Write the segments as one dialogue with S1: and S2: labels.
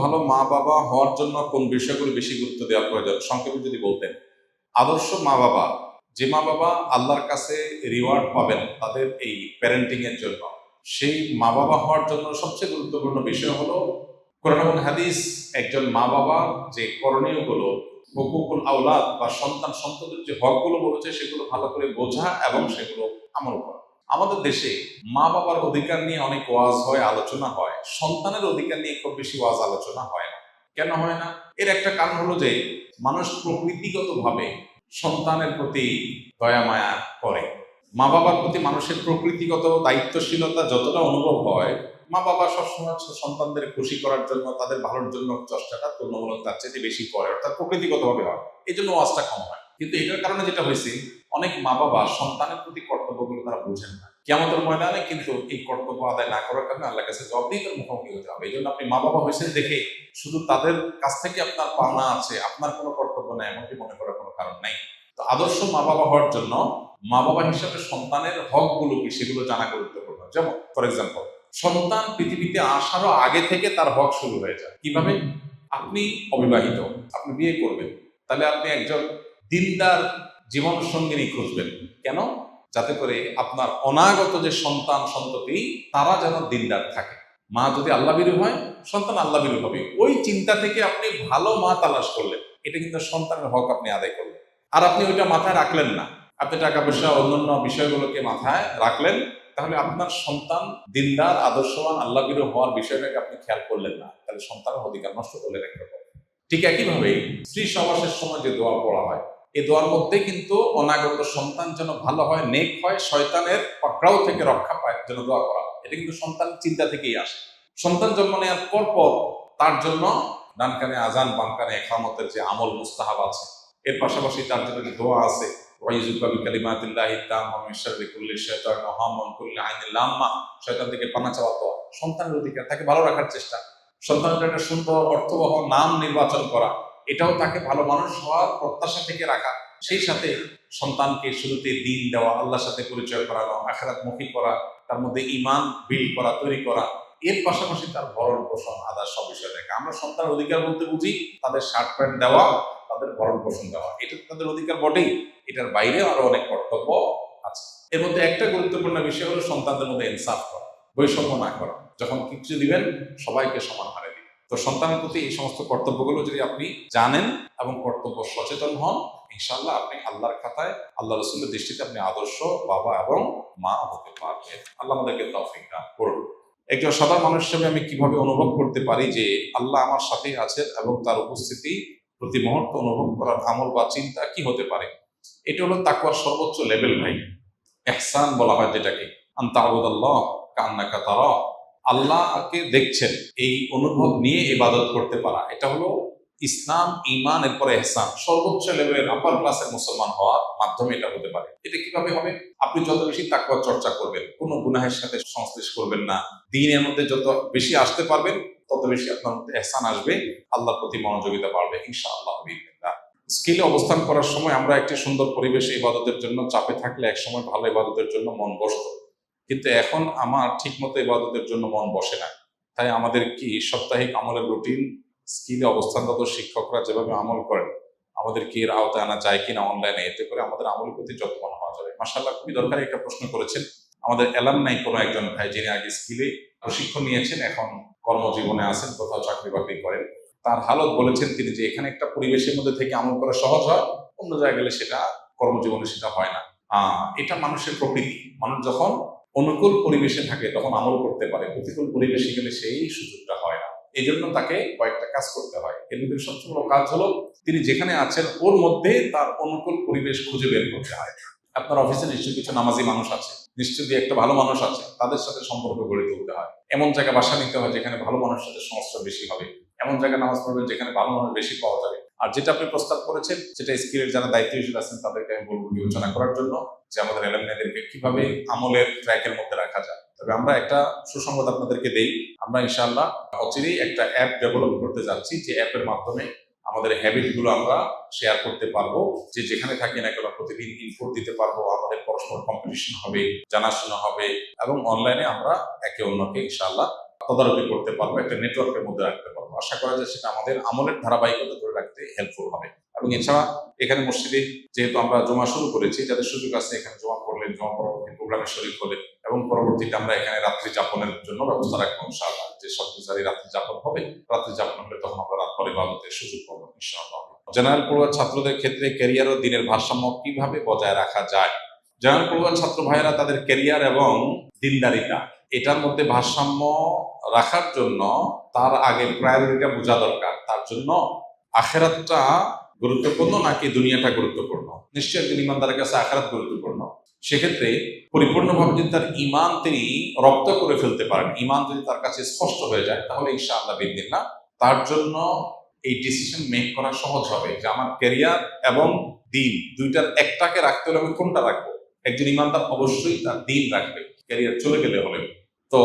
S1: ভালো মা বাবা হওয়ার জন্য কোন বিষয়গুলো বেশি গুরুত্ব দেওয়া প্রয়োজন সংক্ষেপে যদি বলতেন। আদর্শ মা বাবা, যে মা বাবা আল্লাহর কাছে রিওয়ার্ড পাবেন তাদের এই প্যারেন্টিং এর জন্য, সেই মা বাবা হওয়ার জন্য সবচেয়ে গুরুত্বপূর্ণ বিষয় হলো কোরআন এবং হাদিস একজন মা বাবা যে করণীয়গুলো, হুকুকুল আওলাদ বা সন্তান সন্ততির যে হকগুলো বলেছে সেগুলো ভালো করে বোঝা এবং সেগুলো আমল করা। আমাদের দেশে মা বাবার অধিকার নিয়ে অনেক ওয়াজ হয়, আলোচনা হয়, সন্তানের অধিকার নিয়ে খুব বেশি ওয়াজ আলোচনা হয় না। কেন হয় না? এর একটা কারণ হলো যে মানুষ প্রকৃতিগতভাবে সন্তানের প্রতি দয়া মায়া করে। মা বাবার প্রতি মানুষের প্রকৃতিগত দায়িত্বশীলতা যতটা অনুভব হয়, মা বাবা সবসময় সন্তানদের খুশি করার জন্য, তাদের ভালোর জন্য চেষ্টাটা তুলনামূলক তার চেয়ে বেশি করে, অর্থাৎ প্রকৃতিগতভাবে হয়। এই জন্য ওয়াজটা কম হয়। কিন্তু এটার কারণে যেটা হয়েছে, অনেক মা বাবা সন্তানের প্রতি কর্তব্যগুলো তারা বুঝেন না। কিয়ামতের ময়দানে কিন্তু এই কর্তব্য আদায় না করার কারণে আল্লাহর কাছে জবাবদিহিতার মুখোমুখি হতে হবে। এই জন্য আপনি মা বাবা হয়েছেন দেখে শুধু তাদের কাছ থেকে আপনার পাওনা আছে, আপনার কোনো কর্তব্য নেই এমনটি মনে করার কোনো কারণ নেই। তো আদর্শ মা বাবা হওয়ার জন্য মা বাবা হিসাবে সন্তানের হকগুলো কি সেগুলো জানা গুরুত্বপূর্ণ। যেমন ফর এক্সাম্পল, সন্তান পৃথিবীতে আসারও আগে থেকে তার হক শুরু হয়ে যায়। কিভাবে? আপনি অবিবাহিত, আপনি বিয়ে করবেন, তাহলে আপনি একজন দিনদার জীবন সঙ্গিনী খুঁজবেন। কেন? যাতে করে আপনার অনাগত যে সন্তান সন্ততি তারা যেন দিনদার থাকে। মা যদি আল্লাহভীরু হয়, সন্তান আল্লাহভীরু হবে। ওই চিন্তা থেকে আপনি ভালো মা তালাশ করলেন, এটা কিন্তু সন্তানের হক আপনি আদায় করলেন। আর আপনি ওইটা মাথায় রাখলেন না, আপনি টাকা পয়সা অন্যান্য বিষয়গুলোকে মাথায় রাখলেন, তাহলে আপনার সন্তান দিনদার আদর্শবান আল্লাহভীরু হওয়ার বিষয়টাকে আপনি খেয়াল করলেন না, তাহলে সন্তানের অধিকার নষ্ট করলেন একরকম। ঠিক একইভাবে স্ত্রী সহবাসের সময় যে দোয়া পড়া হয়, এই দোয়ার মধ্যে কিন্তু অনাগত সন্তান যেন ভালো হয়, নেক হয়, শয়তানের পাকড়াও থেকে রক্ষা পায় যেন দোয়া করা হয়। এটা কিন্তু সন্তানের চিন্তা থেকেই আসে। সন্তান জন্ম নেওয়ার পর তার জন্য ডান কানে আজান বাম কানে ইকামতের যে আমল মুস্তাহাব আছে, এর পাশাপাশি তার জন্য যে দোয়া আছে, ওয়াইযুকা বিকালিমাতিল্লাহি তাম্মা মিন শাররি কুল্লি শাইতানিন ওয়া হাম্মিন কুল্লি আইনিন লাম্মা, শয়তান থেকে পানা চাওয়া দোয়া। সন্তানের অধিকার, তাকে ভালো রাখার চেষ্টা, সন্তানের একটা সুন্দর অর্থবহ নাম নির্বাচন করা, এটাও তাকে ভালো মানুষ হওয়ার প্রত্যাশা থেকে রাখা। সেই সাথে সন্তানকে শুরুতে দিন দেওয়া, আল্লাহর সাথে পরিচয় করানো, আখিরাতমুখী করা, তার মধ্যে ঈমান বিল্ড করা, তৈরি করা, এর পাশাপাশি তার ভরণ পোষণ আদার সব বিষয় দেখা। আমরা সন্তানের অধিকার বলতে বুঝি তাদের শার্ট প্যান্ট দেওয়া, তাদের ভরণ পোষণ দেওয়া, এটা তাদের অধিকার বটেই। এটার বাইরে আরো অনেক কর্তব্য আছে। এর মধ্যে একটা গুরুত্বপূর্ণ বিষয় হলো সন্তানদের মধ্যে ইনসাফ করা, বৈষম্য না করা। যখন কিছু দিবেন সবাইকে সমান হারে দিবেন। তো সন্তানের প্রতি এই সমস্ত কর্তব্যগুলো যদি আপনি জানেন এবং কর্তব্য সচেতন হন, ইনশাআল্লাহ আপনি আল্লাহর খাতায়, আল্লাহ রাসূলের দৃষ্টিতে আপনি আদর্শ বাবা এবং মা হতে পারবেন। আল্লাহ আমাদেরকে তৌফিক দান করুন। একজন সাধারণ মানুষ হিসেবে আমি কিভাবে অনুভব করতে পারি যে আল্লাহ আমার সাথেই আছেন এবং তার উপস্থিতি প্রতি মুহূর্ত অনুভব করার আমল বা চিন্তা কি হতে পারে? এটা হলো তাকওয়ার সর্বোচ্চ লেভেল ভাই। ইহসান বলা হয় যেটাকে, আন তা'বুদাল্লাহ কান্নাকা তারা, আল্লাহকে দেখছেন এই অনুভব নিয়ে ইবাদত করতে পারা, এটা হলো ইসলাম, ঈমান, এরপরে ইহসান। সর্বোচ্চ লেভেলের আপার ক্লাসের মুসলমান হওয়ার মাধ্যমে এটা হতে পারে। এটা কিভাবে হবে? আপনি যত বেশি তাকওয়ার চর্চা করবেন, কোনো গুনাহের সাথে সংশ্লেষ করবেন না, দ্বীনের মধ্যে যত বেশি আসতে পারবেন তত বেশি আপনার মধ্যে ইহসান আসবে, আল্লাহর প্রতি মনোযোগিতা বাড়বে ইনশাআল্লাহ বিইذنিল্লাহ। স্কিলে অবস্থান করার সময় আমরা একটি সুন্দর পরিবেশে ইবাদতের জন্য চাপে থাকলে একসময় ভালো ইবাদতের জন্য মন বসতো, কিন্তু এখন আমার ঠিক মতো ইবাদতের জন্য মন বসে না। তাই আমাদের কি সাপ্তাহিক আমলের রুটিন, স্কিলে অবস্থানরত শিক্ষকরা যেভাবে আমল করেন, আমাদের কি এর আওতায় আনা যায় কিনা অনলাইনে, এতে করে আমাদের আমলের প্রতি যত্নবান হওয়া যাবে। মাশাআল্লাহ, খুবই দরকারি একটা প্রশ্ন করেছেন আমাদের অ্যালামনাই কোনো একজন ভাই, যিনি আগে স্কিলে প্রশিক্ষণ নিয়েছেন, এখন কর্মজীবনে আছেন, কোথাও চাকরি বাকরি করেন। তার হালত বলেছেন তিনি যে এখানে একটা পরিবেশের মধ্যে থেকে আমল করা সহজ হয়, অন্য জায়গায় গেলে সেটা কর্মজীবনে সেটা হয় না। এটা মানুষের প্রকৃতি। মানুষ যখন অনুকূল পরিবেশে থাকে তখন আমল করতে পারে, প্রতিকূল পরিবেশে গেলে সেই সুযোগটা হয় না। এই জন্য তাকে কয়েকটা কাজ করতে হয়। এর ভিতরে সবচেয়ে বড় কাজ হলো তিনি যেখানে আছেন ওর মধ্যে তার অনুকূল পরিবেশ খুঁজে বের করতে হয়। আপনার অফিসে নিশ্চয়ই কিছু নামাজি মানুষ আছে, নিশ্চয়ই একটা ভালো মানুষ আছে, তাদের সাথে সম্পর্ক গড়ে তুলতে হয়। এমন জায়গায় বাসা নিতে হয় যেখানে ভালো মানুষের সাথে সংস্রব বেশি হবে, এমন জায়গায় নামাজ পড়বেন যেখানে ভালো মানুষ বেশি পাওয়া যাবে। আর যেটা আপনি প্রস্তাব করেছেন, যেটা স্কিলের যারা দায়িত্বশীল আছেন তাদেরকে আমি বলবো বিবেচনা করার জন্য, যে আমাদের এলামনাইদেরকে কিভাবে আমলের ট্র্যাকের মধ্যে রাখা যায়। তবে আমরা একটা সুসংবাদ আপনাদেরকে দেই, আমরা ইনশাআল্লাহ অচিরেই একটা অ্যাপ ডেভেলপ করতে যাচ্ছি, যে অ্যাপের মাধ্যমে আমাদের হ্যাবিট গুলো আমরা শেয়ার করতে পারবো। যে যেখানে থাকি না কেন প্রতিদিন ইনপুট দিতে পারবো, আমাদের পরস্পর কম্পিটিশন হবে, জানাশোনা হবে এবং অনলাইনে আমরা একে অন্যকে ইনশাআল্লাহ তদারকি করতে পারবো, একটা নেটওয়ার্কের মধ্যে রাখতে পারবো। আশা করা যায় সেটা আমাদের আমলের ধারাবাহিকতা ধরে রাখতে হেল্পফুল হবে। এবং এছাড়া এখানে মসজিদে যেহেতু আমরা জমা শুরু করেছি, যাদের সুযোগ আছে এখানে জমা করলেন, জমা পরবর্তী প্রোগ্রামে শরীর হলেন, এবং পরবর্তীতে আমরা এখানে রাত্রি যাপনের জন্য ব্যবস্থা রাখবো ইনশাআল্লাহ। যে সব গুজারি রাত্রি যাপন হবে, রাত্রি যাপন হলে তখন আমরা রাত পরে ইবাদতের সুযোগ পাবো ইনশাআল্লাহ। জেনারেল পড়ুয়া ছাত্রদের ক্ষেত্রে ক্যারিয়ার ও দিনের ভারসাম্য কিভাবে বজায় রাখা যায়? জেনারেল পড়ুয়া ছাত্র ভাইয়েরা তাদের ক্যারিয়ার এবং দিনদারিতা এটার মধ্যে ভারসাম্য রাখার জন্য তার আগে প্রায়োরিটিটা বোঝা দরকার। তার জন্য আখেরাতটা গুরুত্বপূর্ণ নাকি দুনিয়াটা গুরুত্বপূর্ণ? নিশ্চয়ই একজন ইমানদারের কাছে আখেরাত গুরুত্বপূর্ণ। সেক্ষেত্রে পরিপূর্ণভাবে যদি তার ঈমান তিনি রপ্ত করে ফেলতে পারেন, ঈমান যদি তার কাছে স্পষ্ট হয়ে যায়, তাহলে ইনশাআল্লাহ বিদিনিল্লাহ তার জন্য এই ডিসিশন মেক করা সহজ হবে যে আমার ক্যারিয়ার এবং দিন দুইটার একটাকে রাখতে হলে আমি কোনটা রাখবো। একজন ইমানদার অবশ্যই তার দিন রাখবে, ক্যারিয়ার চলে গেলে হবে। তো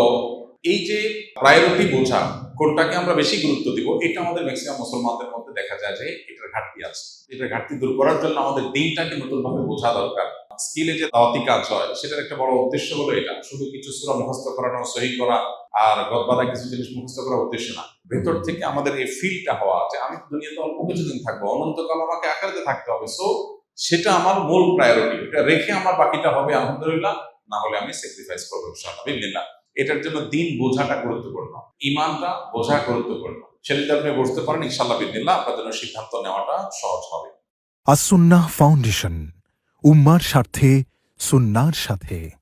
S1: এই যে প্রায়োরিটি বোঝা, কোনটাকে আমরা বেশি গুরুত্ব দিব, এটা আমাদের ম্যাক্সিমাম মুসলমানদের মধ্যে দেখা যায় যে এটার ঘাটতি আছে। এটার ঘাটতি দূর করার জন্য আমাদের দিনটাকে নতুনভাবে বোঝা দরকার। স্কিলে যে দাওয়াতি কাজ হয় সেটার একটা বড় উদ্দেশ্য হলো এটা। শুধু কিছু সূরা মুখস্থ করানো, সহি করা আর গদবাদা কিছু জিনিস মুখস্থ করার উদ্দেশ্য না। ভেতর থেকে আমাদের এই ফিলটা হওয়া যে আমি দুনিয়াতে অল্প কিছুদিন থাকবো, অনন্তকাল আমাকে আখেরাতে থাকতে হবে, সো সেটা আমার মূল প্রায়োরিটি। এটা রেখে আমার বাকিটা হবে আলহামদুলিল্লাহ, না হলে আমি স্যাক্রিফাইস করবো ইনশাআল্লাহ বিদিনিল্লাহ। এটার জন্য দিন বোঝাটা গুরুত্বপূর্ণ, ঈমানটা বোঝা গুরুত্বপূর্ণ। সেটা যদি আপনি বুঝতে পারেন ইনশাআল্লাহ বিদিনিল্লাহ আপনার জন্য সিদ্ধান্ত নেওয়াটা সহজ হবে।
S2: আস-সুন্নাহ ফাউন্ডেশন, উম্মার স্বার্থে সুন্নাহর সাথে।